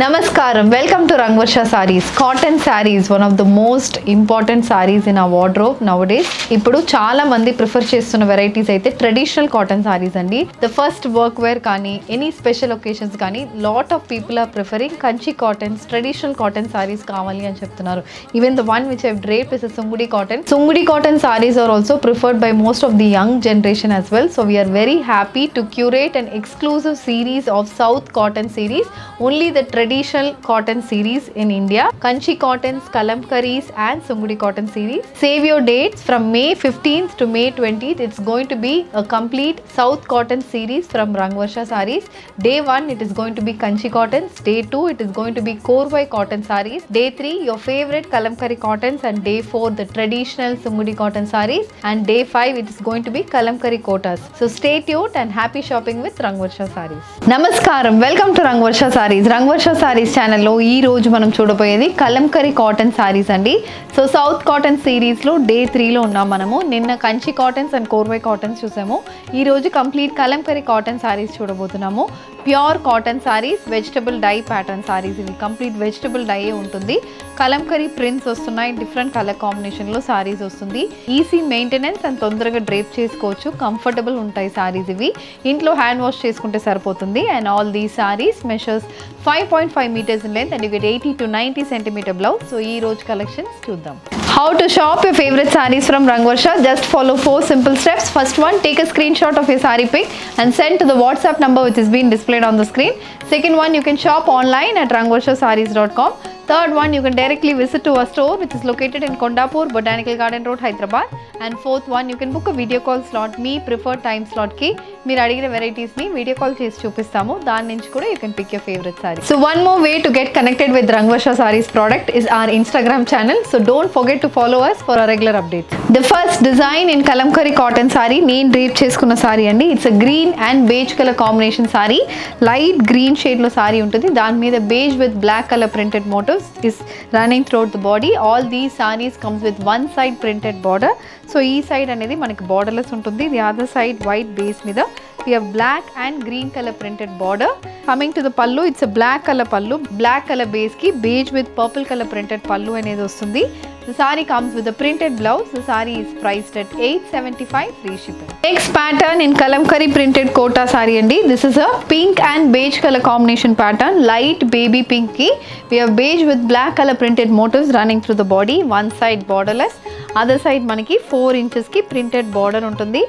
Namaskaram, welcome to Rangvarsha Sarees. Cotton sarees, one of the most important sarees in our wardrobe nowadays. ఇప్పుడు చాలా మంది prefer చేస్తున్న varieties అయితే traditional cotton sarees అండి. The first work wear కానీ any special occasions కానీ lot of people are preferring Kanchi cottons, traditional cotton sarees కావాలి అని చెప్తున్నారు. Even the one which I have draped is a Sungudi cotton. Sungudi cotton sarees are also preferred by most of the young generation as well. So we are very happy to curate an exclusive series of South cotton series. Only the traditional cotton series in India. Kanchi cottons, kalamkaris and Sungudi cotton series. Save your dates from May 15th to May 20th. It's going to be a complete South cotton series from Rangvarsha Sarees. Day 1 it is going to be Kanchi cottons. Day 2 it is going to be Korvai cotton sarees. Day 3 your favorite kalamkari cottons, and day 4 the traditional Sungudi cotton sarees, and day 5 it is going to be kalamkari kotas. So stay tuned and happy shopping with Rangvarsha Sarees. Namaskaram, welcome to Rangvarsha Sarees. Rangvarsha Sarees channel lo ee roju manam చూడబోయేది Kalamkari cotton sarees అండి. So south cotton series లో day 3 లో ఉన్నాం మనము. నిన్న Kanchi cottons and Korvai cottons చూసాము. ఈ రోజు కంప్లీట్ కలంకరీ కాటన్ sarees చూడబోతున్నాము. Pure cotton sarees, vegetable dye pattern sarees. ఇవి కంప్లీట్ వెజిటబుల్ డై ఉంటుంది. కలంకరీ ప్రింట్స్ వస్తున్నాయి, డిఫరెంట్ కలర్ కాంబినేషన్ లో sarees వస్తుంది. ఈజీ మెయింటెనెన్స్ అండ్ తొందరగా డ్రేప్ చేసుకోవచ్చు, కంఫర్టబుల్ ఉంటాయి sarees. ఇవి ఇంట్లో హ్యాండ్ వాష్ చేసుకుంటే సరిపోతుంది. And all these sarees measures 5.5 meters in length and you get 80 to 90 centimeter blouse. So ee roj collections chuddam. How to shop your favorite sarees from Rangvarsha? Just follow 4 simple steps. First one, take a screenshot of your saree pic and send to the WhatsApp number which is being displayed on the screen. Second one, you can shop online at rangvarshasarees.com. Third one, you can directly visit to our store which is located in Kondapur, Botanical Garden Road, Hyderabad. And fourth one, you can book a video call slot. Me preferred time slot ki meer adigina varieties ni video call chesi chupistamu. Dani nunchi kuda you can pick your favorite saree. So one more way to get connected with Rangvarsha Sarees product is our Instagram channel. So don't forget to follow us for our regular updates. The first design in kalamkari cotton saree, neen drape cheskunna saree andi. It's a green and beige color combination saree. Light green shade lo saree untundi. Dani meeda beige with black color printed motifs is running throughout the body. All these sarees comes with one side printed border. So ee side anedi manaki borderless untundi. The other side white base meeda we have black and green color printed border. Coming to the pallu, it's a black color pallu, black color base ki beige with purple color printed pallu anedi vastundi. The saree comes with a printed blouse. The saree is priced at 875 free shipping. Next pattern in kalamkari printed kota saree andi. This is a pink and beige color combination pattern, light baby pink ki we have beige with black color printed motifs running through the body. One side borderless, other side manaki 4 inches ki printed border untundi.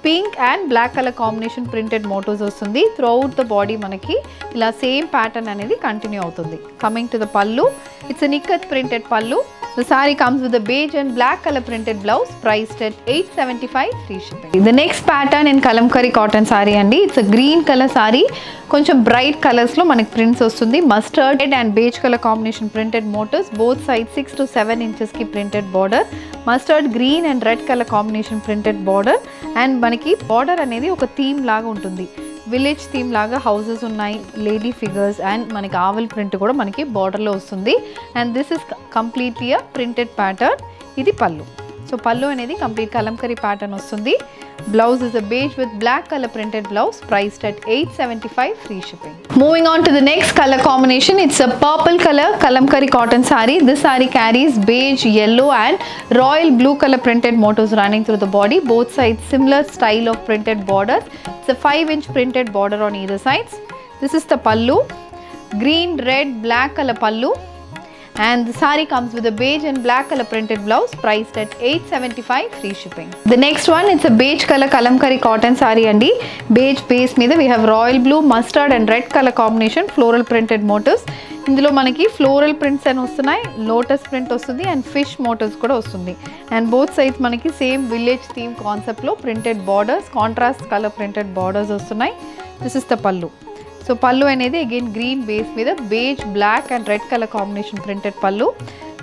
Pink and black color combination printed motifs vastundi. Throughout the body manaki ila same pattern anedi continue avutundi. Coming to the pallu, it's a ikat printed pallu. The saree comes with a beige and black color printed blouse, priced at 875 free shipping. The next pattern in kalamkari cotton saree andi. It's a green color saree. కొంచెం bright colours లో మనకి prints వస్తుంది. Mustard and beige colour combination printed motifs, both side 6 to 7 inches కి printed border. Mustard green and red colour combination printed border. And మనకి border అనేది ఒక theme లాగా ఉంటుంది, విలేజ్ థీమ్ లాగా హౌసెస్ ఉన్నాయి, లేడీ ఫిగర్స్ అండ్ మనకి ఆవల్ ప్రింట్ కూడా మనకి బార్డర్లో వస్తుంది. And this is completely a printed pattern. ఇది పళ్ళు. సో పళ్ళు అనేది కంప్లీట్ కలంకరీ ప్యాటర్న్ వస్తుంది. Blouse is a beige with black color printed blouse, priced at 875 free shipping. Moving on to the next color combination, it's a purple color kalamkari cotton saree. This saree carries beige, yellow and royal blue color printed motifs running through the body. Both sides similar style of printed borders. It's a 5-inch printed border on either sides. This is the pallu, green, red, black color pallu. And the saree comes with a beige and black color printed blouse, priced at 875 free shipping. The next one, it's a beige color kalamkari cotton saree andi. Beige base meeda we have royal blue, mustard and red color combination floral printed motifs. ఇందులో మనకి floral prints అని వస్తున్నాయి, lotus print వస్తుంది and fish motifs కూడా వస్తుంది. And both sides మనకి same village theme కాన్సెప్ట్లో printed borders, contrast colour printed borders వస్తున్నాయి. దిస్ ఇస్ ద పల్లు. సో పల్లు అనేది అగైన్ గ్రీన్ బేస్ మీద beige, black and red color combination printed pallu.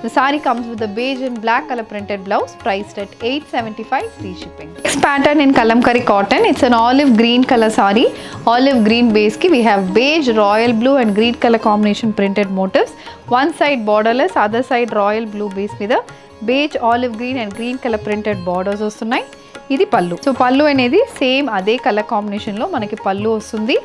The saree comes with a beige and black color printed blouse, priced at 875 free shipping. Next pattern in kalamkari cotton, it's an olive green color saree. Olive green base ki we have beige, royal blue and green color combination printed motifs. One side borderless, other side royal blue base మీద beige, olive green and green color printed borders వస్తున్నాయి. ఇది పల్లు. So పల్లు అనేది same అదే colour combination లో మనకి పల్లు వస్తుంది.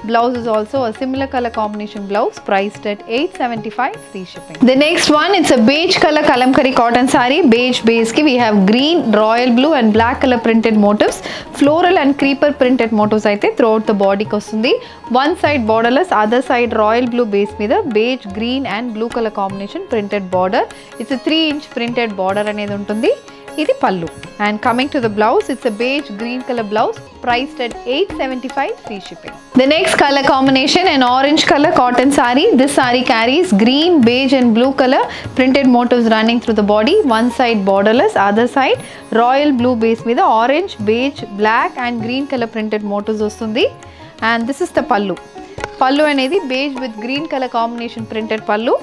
Blouse is also a similar color combination blouse priced at $875 free shipping. The next one, it's a beige color kalamkari cotton saree. Beige base ki we have green, royal blue and black color printed motifs. Floral and creeper printed motifs aithe throughout the body ki vastundi. One side borderless, other side royal blue base meeda beige, green and blue color combination printed border. It's a 3-inch printed border anedi untundi. Idi pallu. And coming to the blouse, it's a beige green color blouse priced at $875 free shipping. The next color combination, an orange color cotton saree. This saree carries green, beige and blue color printed motifs running through the body. One side borderless, other side royal blue base with the orange, beige, black and green color printed motifs vastundi. And this is the pallu. Pallu anedi beige with green color combination printed pallu.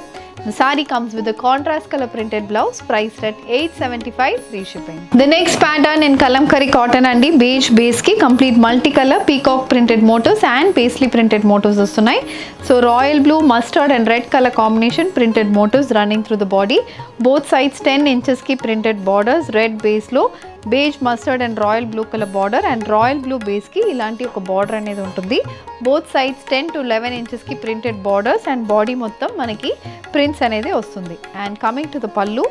The saree comes with a contrast color printed blouse priced at $875 free shipping. The next pattern in kalamkari cotton and beige base ki complete multicolor peacock printed motifs and paisley printed motifs vastunnayi. So royal blue, mustard and red color combination printed motifs running through the body. Both sides 10 inches ki printed borders, red base lo beige, mustard and royal blue color border and royal blue base ki ilanti oka border anedi untundi. Both sides 10 to 11 inches ki printed borders and body mottam manaki prints anedi vastundi. And coming to the pallu,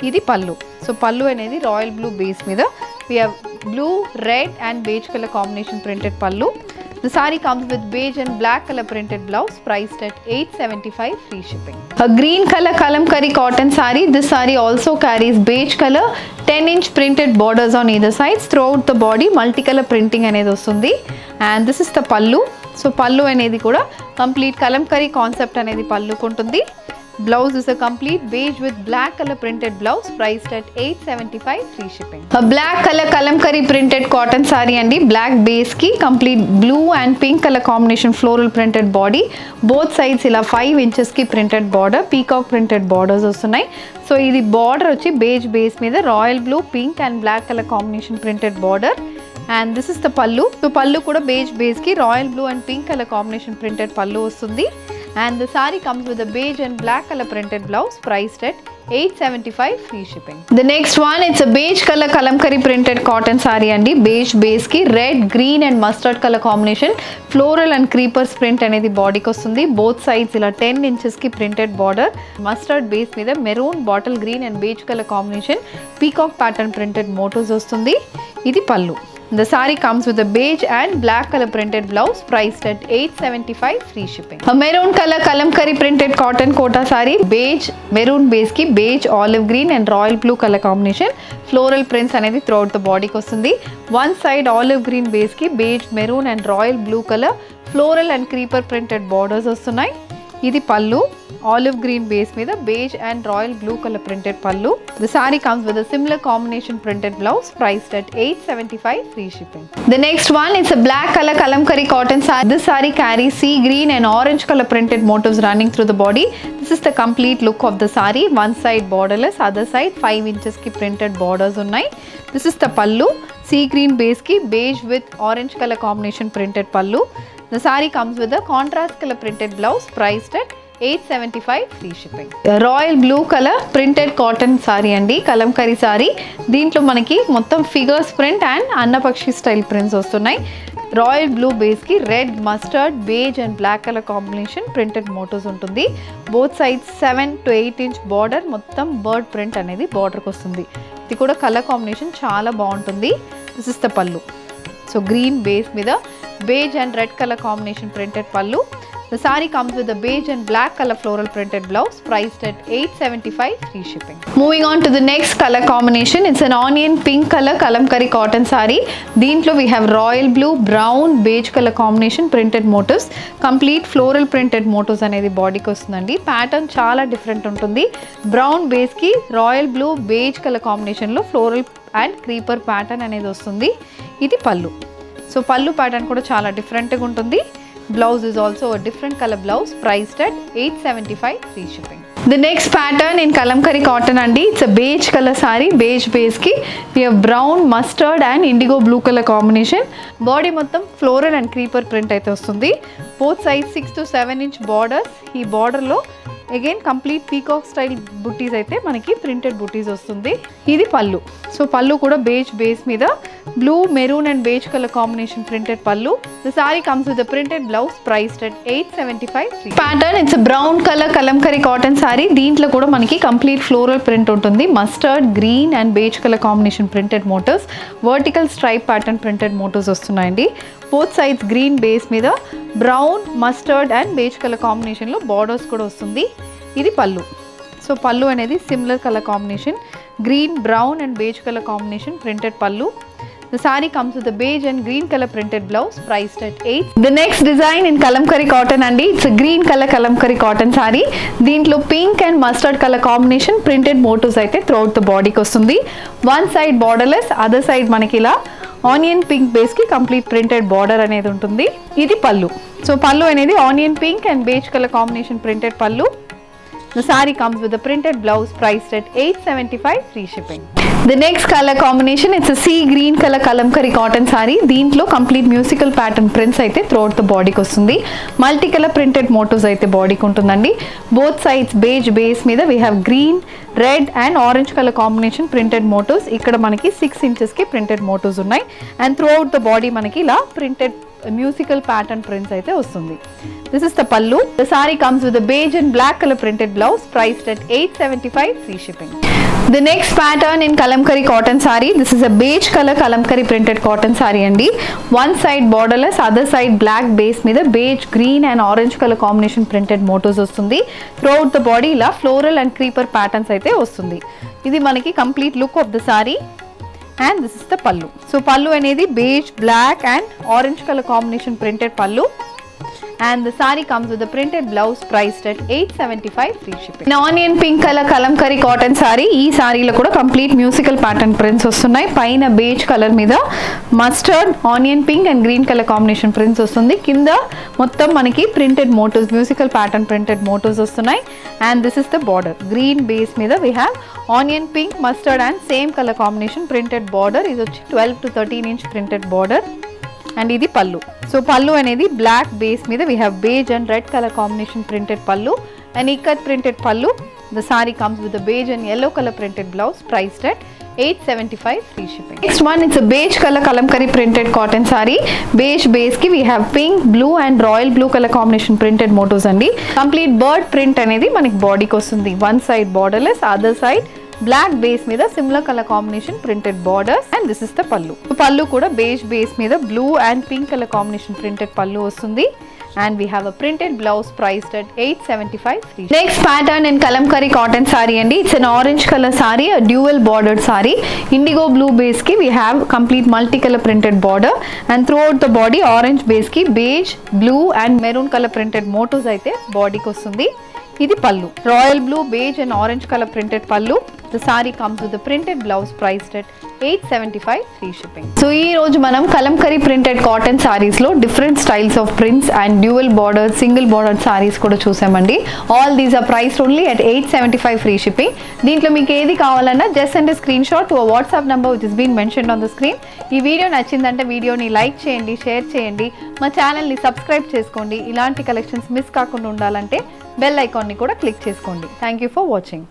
idi pallu. So pallu anedi royal blue base meeda we have blue, red and beige color combination printed pallu. The saree comes with beige and black color printed blouse priced at $875 free shipping. A green color kalamkari cotton saree. This saree also carries beige color 10-inch printed borders on either sides. Throughout the body multicolor printing anedi vastundi. And this is the pallu. So pallu anedi kuda complete kalamkari concept anedi pallu kuntundi. Blouse is a complete beige with black color printed blouse priced at $875 free shipping. A black color kalamkari printed cotton saree and black base ki complete blue and pink color combination floral printed body. Both sides ila 5 inches ki printed border, peacock printed borders vastunayi. So idi border vachi beige base meeda royal blue, pink and black color combination printed border. And this is the pallu. So pallu kuda beige base ki royal blue and pink color combination printed pallu vastundi. And the saree comes with a beige and black color printed blouse priced at $875 free shipping. The next one, it's a beige color kalamkari printed cotton saree and beige base ki red, green and mustard color combination floral and creepers print anedi body ki vastundi. Both sides ila 10 inches ki printed border, mustard base meeda maroon, bottle green and beige color combination peacock pattern printed motifs vastundi. Idi pallu. The saree comes with a beige and black color printed blouse priced at $875 free shipping. A maroon color kalamkari printed cotton kota saree, beige, maroon base ki beige, olive green and royal blue color combination floral prints anedi throughout the body ki vastundi. One side olive green base ki beige, maroon and royal blue color floral and creeper printed borders vastunayi. Idi pallu. Olive green base meeda beige and royal blue color printed pallu. The saree comes with a similar combination printed blouse priced at $875 free shipping. The next one is a black color kalamkari cotton saree. This saree carries sea green and orange color printed motifs running through the body. This is the complete look of the saree. One side borderless, other side 5 inches ki printed borders unnai. This is the pallu. Sea green base ki beige with orange color combination printed pallu. The saree comes with a contrast color printed blouse priced at $875 free shipping. Royal blue color printed cotton saree andi kalamkari saree. Deentlo manaki mottam figures print and annapakshi style prints vastunayi. Royal blue base ki red, mustard, beige and black color combination printed motifs untundi. Both sides 7 to 8 inch border mottam bird print anedi border ki vastundi. Idi kuda color combination chaala baaguntundi. This is the pallu. So green base meeda beige and red color combination printed pallu. The saree comes with a beige and black color floral printed blouse priced at $875 free shipping. Moving on to the next color combination, it's an onion pink color kalamkari cotton saree. Deentlo we have royal blue, brown, beige color combination printed motifs. Complete floral printed motifs anedi body ki vastundandi. Pattern chaala different untundi. Brown base ki royal blue, beige color combination lo floral and creeper pattern anedi vastundi. Idi pallu. So pallu pattern kuda chaala different ga untundi. Blouse is also a different color blouse priced at $875 free shipping. The next pattern in kalamkari cotton andi, it's a beige color saree, beige base ki we have brown, mustard and indigo blue color combination. Body mottam floral and creeper print aithe vastundi. Both sides 6 to 7 inch borders. Ee border lo again complete peacock style బుట్టీస్ అయితే మనకి printed బుట్టీస్ వస్తుంది. ఇది పళ్ళు. So పళ్ళు కూడా beige base మీద blue, maroon and beige colour combination printed పళ్ళు. The sari comes with the printed blouse priced at 875. Pattern it's brown colour Kalamkari cotton sari. దీంట్లో కూడా మనకి కంప్లీట్ ఫ్లోరల్ ప్రింట్ ఉంటుంది. Mustard, green and beige colour combination printed motifs, vertical stripe pattern printed motifs వస్తున్నాయండి. Both sides green base మీద brown, mustard and beige colour కాంబినేషన్లో borders కూడా వస్తుంది. ఇది పళ్ళు. సో పళ్ళు అనేది similar colour combination, green, brown and beige colour combination printed పళ్ళు. The saree comes with a beige and green color printed blouse priced at 8. The next design in kalamkari cotton andi. It's a green color kalamkari cotton saree. Deentlo pink and mustard color combination printed motifs aithe throughout the body ki vastundi. One side borderless, other side manaki ila onion pink base ki complete printed border anedi untundi. Idi pallu. So pallu anedi onion pink and beige color combination printed pallu. The saree comes with a printed blouse priced at 875, free shipping. The next color combination, it's a sea green color kalamkari cotton saree. Deentlo complete musical pattern prints aithe throughout the body ki vastundi. Multicolor printed motifs aithe body ki untundandi. Both sides beige base meeda we have green, red and orange color combination printed motifs. Ikkada manaki 6 inches ki printed motifs unnai and throughout the body manaki ila printed musical pattern prints aithe vastundi. This is the pallu. The saree comes with a beige and black color printed blouse priced at 875, free shipping. The next pattern in kalamkari cotton saree. This is a beige color kalamkari printed cotton saree andi. One side borderless, other side black base meeda beige, green and orange color combination printed motifs vastundi. Throughout the body ila floral and creeper patterns aithe vastundi. Idi manaki complete look of the saree. And this is the pallu. So pallu anedi beige, black and orange color combination printed pallu. And the saree comes with a printed blouse priced at 875, free shipping. Now onion pink color kalamkari cotton saree. Ee saree lo kuda complete musical pattern prints vastunnai. Paina beige color meeda mustard, onion pink and green color combination prints vastundi. Kinda mottam manaki printed motifs, musical pattern printed motifs vastunnai. And this is the border. Green base meeda we have onion pink, mustard and same color combination printed border. Is 12 to 13 inch printed border. And ఇది పళ్ళు. So pallu అనేది black base మీద we have beige and red color combination printed పళ్ళు and ikat printed పళ్ళు. The saree comes with a beige and yellow color printed blouse priced at 875, free shipping. Next one, it's a beige color kalamkari printed cotton saree. Beige base ki we have pink, blue and royal blue color combination printed motifs andi. Complete bird print అనేది మనకి body కి వస్తుంది. One side borderless, other side black base మీద similar color combination printed borders and this is the pallu. Pallu kuda beige base మీద blue and pink color combination printed pallu vastundi and we have a printed blouse priced at 875, free. Next pattern in kalamkari cotton saree andi. It's an orange color saree, a dual bordered saree. Indigo blue base ki we have complete multicolor printed border and throughout the body orange base ki beige, blue and maroon color printed motifs aithe body ki vastundi. Idi pallu. Royal blue, beige and orange color printed pallu. The saree comes with a printed blouse priced at 875, free shipping. So ee roju manam kalamkari printed cotton sarees lo different styles of prints and dual border, single bordered sarees kuda chusamandi. All these are priced only at 875, free shipping. Deentlo meeku edi kavalana just send a screenshot to a WhatsApp number which is been mentioned on the screen. Ee video nachindante video ni like cheyandi, share cheyandi, ma channel ni subscribe cheskondi. Ilanti collections miss kaakunda undalante bell icon ni kuda click cheskondi. Thank you for watching.